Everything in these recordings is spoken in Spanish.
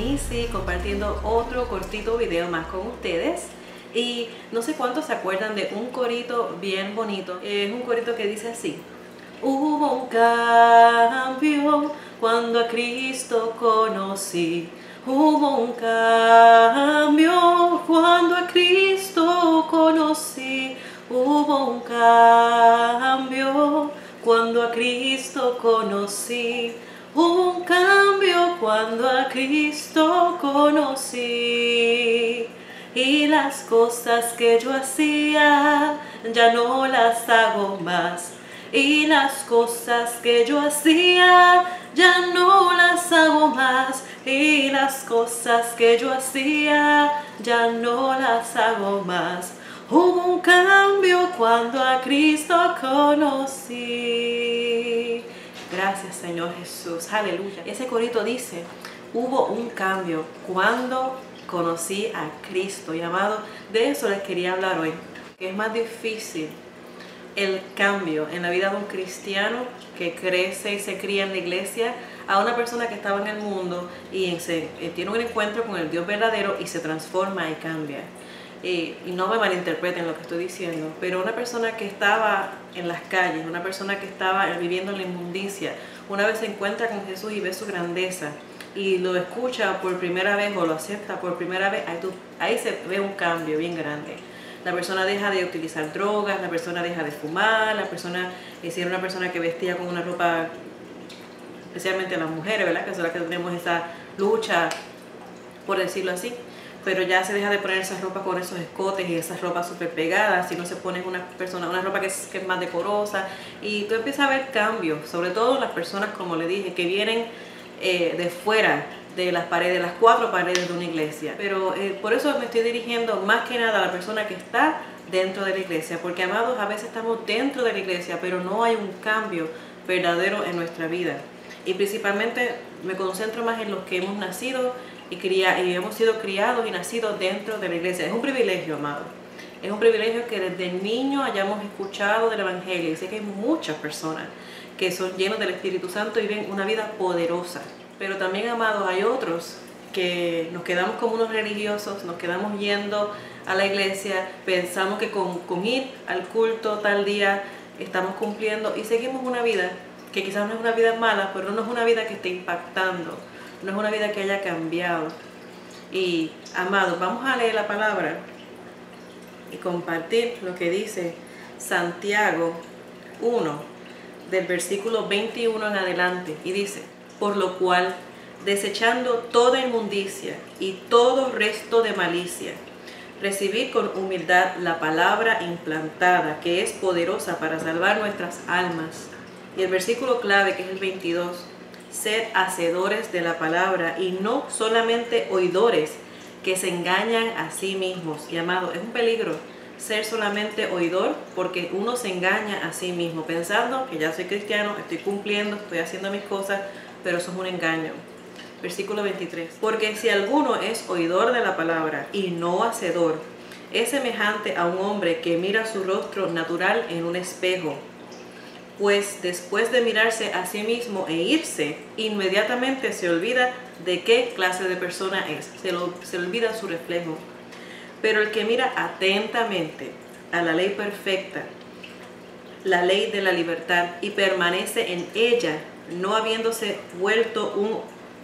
Nisi compartiendo otro cortito video más con ustedes. Y no sé cuántos se acuerdan de un corito bien bonito. Es un corito que dice así: hubo un cambio cuando a Cristo conocí. Hubo un cambio cuando a Cristo conocí. Hubo un cambio cuando a Cristo conocí. Hubo un cambio cuando a Cristo conocí. Y las cosas que yo hacía ya no las hago más. Y las cosas que yo hacía ya no las hago más. Y las cosas que yo hacía ya no las hago más. Hubo un cambio cuando a Cristo conocí. Gracias, Señor Jesús. Aleluya. Ese corito dice: hubo un cambio cuando conocí a Cristo. Y amado, de eso les quería hablar hoy. Que es más difícil el cambio en la vida de un cristiano que crece y se cría en la iglesia, a una persona que estaba en el mundo y tiene un encuentro con el Dios verdadero y se transforma y cambia. Y no me malinterpreten lo que estoy diciendo, pero una persona que estaba en las calles, una persona que estaba viviendo en la inmundicia, una vez se encuentra con Jesús y ve su grandeza y lo escucha por primera vez o lo acepta por primera vez, ahí se ve un cambio bien grande. La persona deja de utilizar drogas, la persona deja de fumar, la persona, si era una persona que vestía con una ropa, especialmente las mujeres, ¿verdad? Que son las que tenemos esa lucha, por decirlo así, pero ya se deja de poner esas ropas con esos escotes y esas ropas súper pegadas, si no se pone una ropa que es más decorosa, y tú empiezas a ver cambios, sobre todo las personas, como le dije, que vienen de fuera de las paredes, las 4 paredes de una iglesia. Pero por eso me estoy dirigiendo más que nada a la persona que está dentro de la iglesia, porque amados, a veces estamos dentro de la iglesia, pero no hay un cambio verdadero en nuestra vida. Y principalmente me concentro más en los que hemos nacido y hemos sido criados y nacidos dentro de la iglesia. Es un privilegio, amado. Es un privilegio que desde niño hayamos escuchado del Evangelio. Y sé que hay muchas personas que son llenos del Espíritu Santo y viven una vida poderosa. Pero también, amados, hay otros que nos quedamos como unos religiosos, nos quedamos yendo a la iglesia, pensamos que con ir al culto tal día estamos cumpliendo y seguimos una vida que quizás no es una vida mala, pero no es una vida que esté impactando, no es una vida que haya cambiado. Y, amados, vamos a leer la palabra y compartir lo que dice Santiago 1, del versículo 21 en adelante, y dice: por lo cual, desechando toda inmundicia y todo resto de malicia, recibid con humildad la palabra implantada, que es poderosa para salvar nuestras almas. Y el versículo clave, que es el 22, sed hacedores de la palabra y no solamente oidores, que se engañan a sí mismos. Y amado, es un peligro ser solamente oidor, porque uno se engaña a sí mismo, pensando que ya soy cristiano, estoy cumpliendo, estoy haciendo mis cosas, pero eso es un engaño. Versículo 23. Porque si alguno es oidor de la palabra y no hacedor, es semejante a un hombre que mira su rostro natural en un espejo, pues después de mirarse a sí mismo e irse, inmediatamente se olvida de qué clase de persona es, se olvida su reflejo. Pero el que mira atentamente a la ley perfecta, la ley de la libertad, y permanece en ella, no habiéndose vuelto un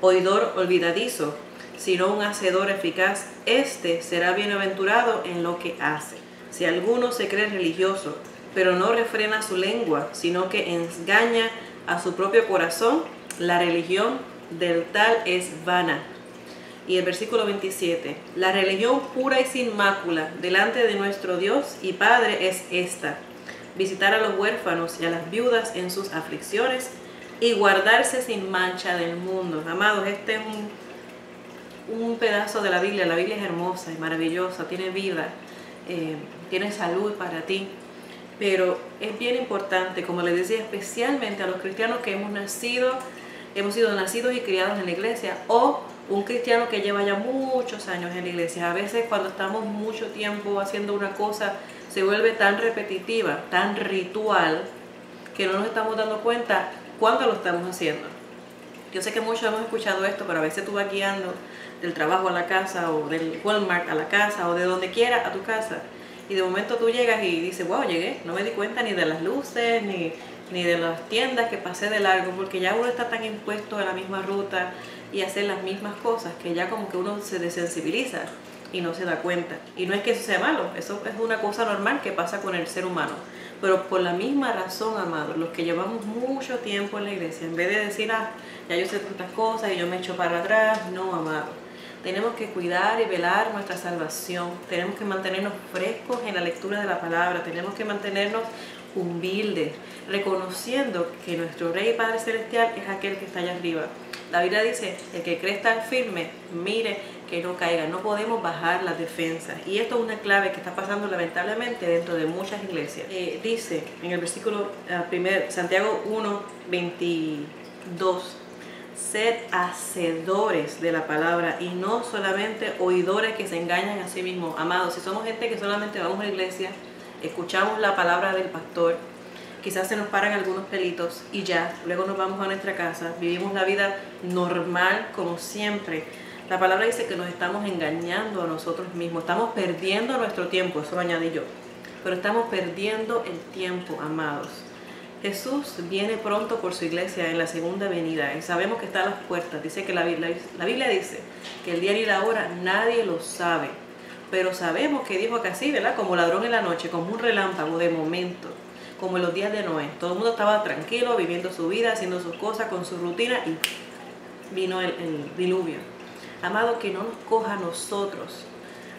oidor olvidadizo, sino un hacedor eficaz, éste será bienaventurado en lo que hace. Si alguno se cree religioso, pero no refrena su lengua, sino que engaña a su propio corazón, la religión del tal es vana. Y el versículo 27, la religión pura y sin mácula delante de nuestro Dios y Padre es esta: visitar a los huérfanos y a las viudas en sus aflicciones y guardarse sin mancha del mundo. Amados, este es un pedazo de la Biblia. La Biblia es hermosa y maravillosa, tiene vida, tiene salud para ti. Pero es bien importante, como les decía, especialmente a los cristianos que hemos sido nacidos y criados en la iglesia, o un cristiano que lleva ya muchos años en la iglesia. A veces cuando estamos mucho tiempo haciendo una cosa, se vuelve tan repetitiva, tan ritual, que no nos estamos dando cuenta cuándo lo estamos haciendo. Yo sé que muchos hemos escuchado esto, pero a veces tú vas guiando del trabajo a la casa, o del Walmart a la casa, o de donde quiera a tu casa. Y de momento tú llegas y dices, wow, llegué, no me di cuenta ni de las luces, ni de las tiendas que pasé de largo, porque ya uno está tan impuesto a la misma ruta y a hacer las mismas cosas, que ya como que uno se desensibiliza y no se da cuenta. Y no es que eso sea malo, eso es una cosa normal que pasa con el ser humano. Pero por la misma razón, amados, los que llevamos mucho tiempo en la iglesia, en vez de decir, ya yo sé tantas cosas y yo me echo para atrás, no, amados. Tenemos que cuidar y velar nuestra salvación. Tenemos que mantenernos frescos en la lectura de la palabra. Tenemos que mantenernos humildes, reconociendo que nuestro Rey y Padre Celestial es aquel que está allá arriba. La Biblia dice, el que cree estar firme, mire que no caiga. No podemos bajar las defensas. Y esto es una clave que está pasando lamentablemente dentro de muchas iglesias. Dice en el versículo 1, Santiago 1, 22, sed hacedores de la palabra y no solamente oidores que se engañan a sí mismos. Amados, si somos gente que solamente vamos a la iglesia, escuchamos la palabra del pastor, quizás se nos paran algunos pelitos y ya, luego nos vamos a nuestra casa, vivimos la vida normal como siempre. La palabra dice que nos estamos engañando a nosotros mismos, estamos perdiendo nuestro tiempo, eso lo añadí yo, pero estamos perdiendo el tiempo, amados. Jesús viene pronto por su iglesia en la segunda venida y sabemos que está a las puertas. Dice que la Biblia dice que el día y la hora nadie lo sabe, pero sabemos que dijo que así, ¿verdad? Como ladrón en la noche, como un relámpago de momento, como en los días de Noé. Todo el mundo estaba tranquilo, viviendo su vida, haciendo sus cosas con su rutina y vino el diluvio. Amado, que no nos coja a nosotros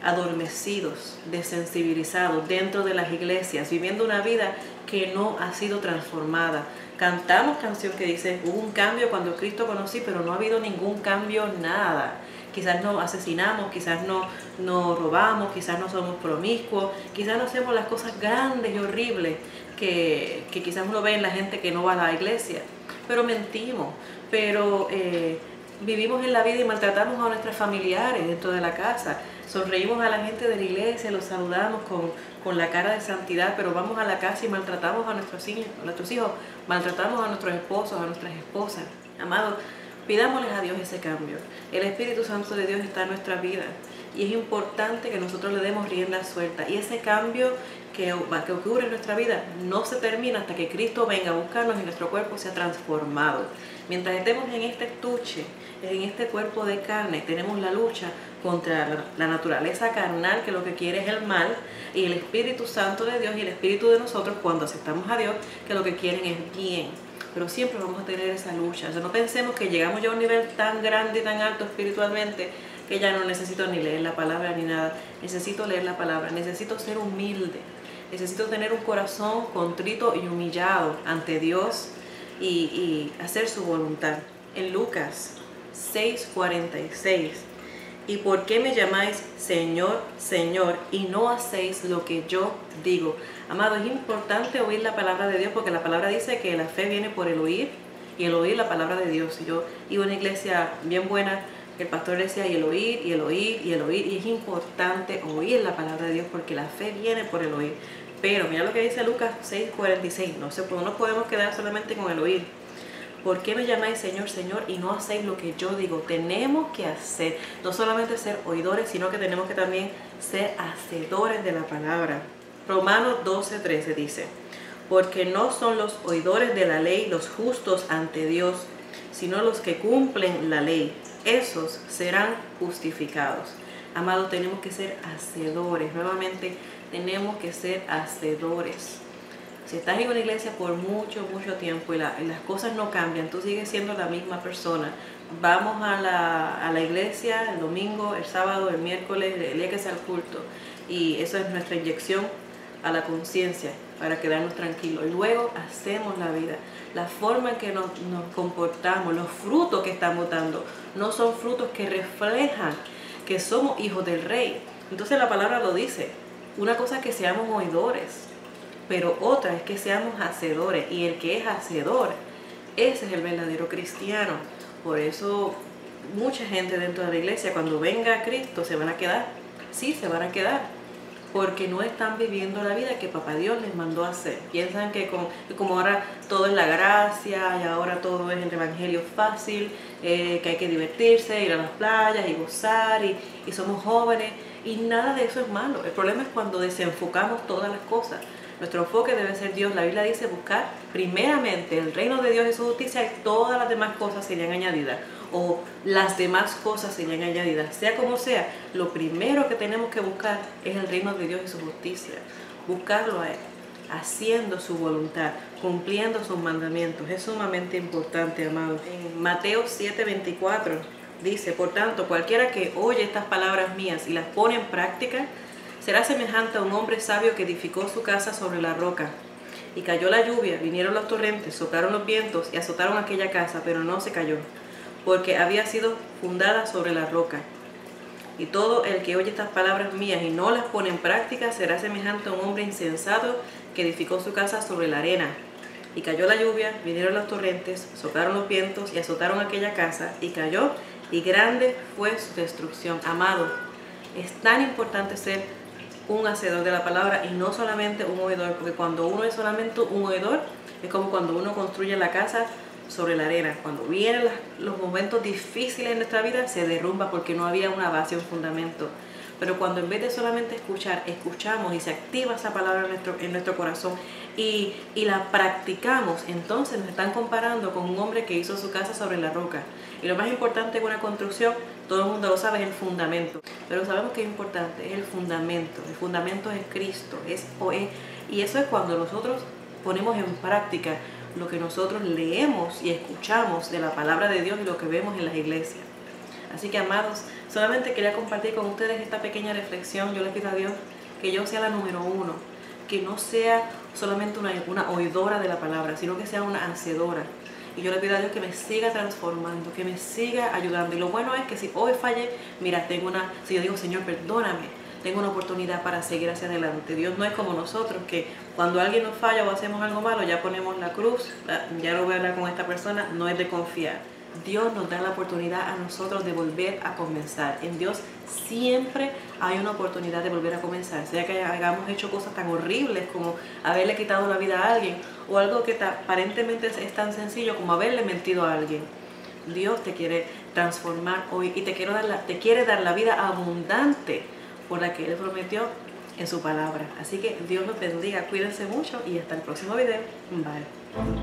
adormecidos, desensibilizados dentro de las iglesias, viviendo una vida que no ha sido transformada. Cantamos canción que dice, hubo un cambio cuando Cristo conocí, pero no ha habido ningún cambio, nada. Quizás no asesinamos, quizás no robamos, quizás no somos promiscuos, quizás no hacemos las cosas grandes y horribles que quizás uno ve en la gente que no va a la iglesia, pero mentimos, pero vivimos en la vida y maltratamos a nuestros familiares dentro de la casa. Sonreímos a la gente de la iglesia, los saludamos con la cara de santidad, pero vamos a la casa y maltratamos a nuestros hijos, maltratamos a nuestros esposos, a nuestras esposas. Amados, pidámosles a Dios ese cambio. El Espíritu Santo de Dios está en nuestra vida y es importante que nosotros le demos rienda suelta. Y ese cambio que ocurre en nuestra vida no se termina hasta que Cristo venga a buscarnos y nuestro cuerpo sea transformado. Mientras estemos en este estuche, en este cuerpo de carne, tenemos la lucha contra la naturaleza carnal, que lo que quiere es el mal, y el Espíritu Santo de Dios y el Espíritu de nosotros, cuando aceptamos a Dios, que lo que quieren es bien. Pero siempre vamos a tener esa lucha. O sea, no pensemos que llegamos ya a un nivel tan grande y tan alto espiritualmente que ya no necesito ni leer la palabra ni nada. Necesito leer la palabra, necesito ser humilde, necesito tener un corazón contrito y humillado ante Dios y hacer su voluntad. En Lucas 6:46, ¿y por qué me llamáis Señor, Señor, y no hacéis lo que yo digo? Amado, es importante oír la palabra de Dios, porque la palabra dice que la fe viene por el oír, y el oír la palabra de Dios. Y yo iba a una iglesia bien buena, el pastor decía, y el oír, y el oír, y el oír, y es importante oír la palabra de Dios, porque la fe viene por el oír. Pero mira lo que dice Lucas 6:46, no nos podemos quedar solamente con el oír. ¿Por qué me llamáis Señor, Señor, y no hacéis lo que yo digo? Tenemos que hacer, no solamente ser oidores, sino que tenemos que también ser hacedores de la palabra. Romanos 12:13 dice, porque no son los oidores de la ley los justos ante Dios, sino los que cumplen la ley. Esos serán justificados. Amados, tenemos que ser hacedores. Nuevamente, tenemos que ser hacedores. Si estás en una iglesia por mucho tiempo y las cosas no cambian, tú sigues siendo la misma persona. Vamos a la iglesia el domingo, el sábado, el miércoles, el día que sea el culto. Y eso es nuestra inyección a la conciencia para quedarnos tranquilos. Y luego hacemos la vida. La forma en que nos comportamos, los frutos que estamos dando, no son frutos que reflejan que somos hijos del Rey. Entonces la palabra lo dice. Una cosa es que seamos oidores, pero otra es que seamos hacedores. Y el que es hacedor, ese es el verdadero cristiano. Por eso mucha gente dentro de la iglesia, cuando venga Cristo, se van a quedar. Sí, se van a quedar. porque no están viviendo la vida que Papá Dios les mandó a hacer. Piensan que como ahora todo es la gracia y ahora todo es el evangelio fácil, que hay que divertirse, ir a las playas y gozar y somos jóvenes, y nada de eso es malo. El problema es cuando desenfocamos todas las cosas. Nuestro enfoque debe ser Dios. La Biblia dice buscar primeramente el reino de Dios y su justicia, y todas las demás cosas serían añadidas, o las demás cosas serían añadidas. Sea como sea, lo primero que tenemos que buscar es el reino de Dios y su justicia. Buscarlo a Él, haciendo su voluntad, cumpliendo sus mandamientos. Es sumamente importante, amados. En Mateo 7:24 dice: por tanto, cualquiera que oye estas palabras mías y las pone en práctica, será semejante a un hombre sabio que edificó su casa sobre la roca. Y cayó la lluvia, vinieron los torrentes, soplaron los vientos y azotaron aquella casa, pero no se cayó, porque había sido fundada sobre la roca. Y todo el que oye estas palabras mías y no las pone en práctica será semejante a un hombre insensato que edificó su casa sobre la arena. Y cayó la lluvia, vinieron los torrentes, soplaron los vientos y azotaron aquella casa, y cayó, y grande fue su destrucción. Amado, es tan importante ser un hacedor de la palabra y no solamente un oidor, porque cuando uno es solamente un oidor, es como cuando uno construye la casa sobre la arena. Cuando vienen los momentos difíciles en nuestra vida, se derrumba porque no había una base, un fundamento. Pero cuando en vez de solamente escuchar, escuchamos y se activa esa palabra en nuestro corazón y la practicamos, entonces nos están comparando con un hombre que hizo su casa sobre la roca. Y lo más importante en una construcción, todo el mundo lo sabe, es el fundamento. Pero sabemos que es importante, es el fundamento. El fundamento es Cristo. Y eso es cuando nosotros ponemos en práctica lo que nosotros leemos y escuchamos de la palabra de Dios y lo que vemos en las iglesias. Así que, amados, solamente quería compartir con ustedes esta pequeña reflexión. Yo le pido a Dios que yo sea la número uno, que no sea solamente una oidora de la palabra, sino que sea una hacedora. Y yo le pido a Dios que me siga transformando, que me siga ayudando. Y lo bueno es que si hoy fallé, mira, si yo digo, Señor, perdóname, tengo una oportunidad para seguir hacia adelante. Dios no es como nosotros, que cuando alguien nos falla o hacemos algo malo, ya ponemos la cruz, ya no voy a hablar con esta persona, no es de confiar. Dios nos da la oportunidad a nosotros de volver a comenzar. En Dios siempre hay una oportunidad de volver a comenzar, sea que hayamos hecho cosas tan horribles como haberle quitado la vida a alguien, o algo que aparentemente es tan sencillo como haberle mentido a alguien. Dios te quiere transformar hoy y te quiere dar la vida abundante por la que Él prometió en su palabra. Así que Dios los bendiga, cuídense mucho y hasta el próximo video. Bye.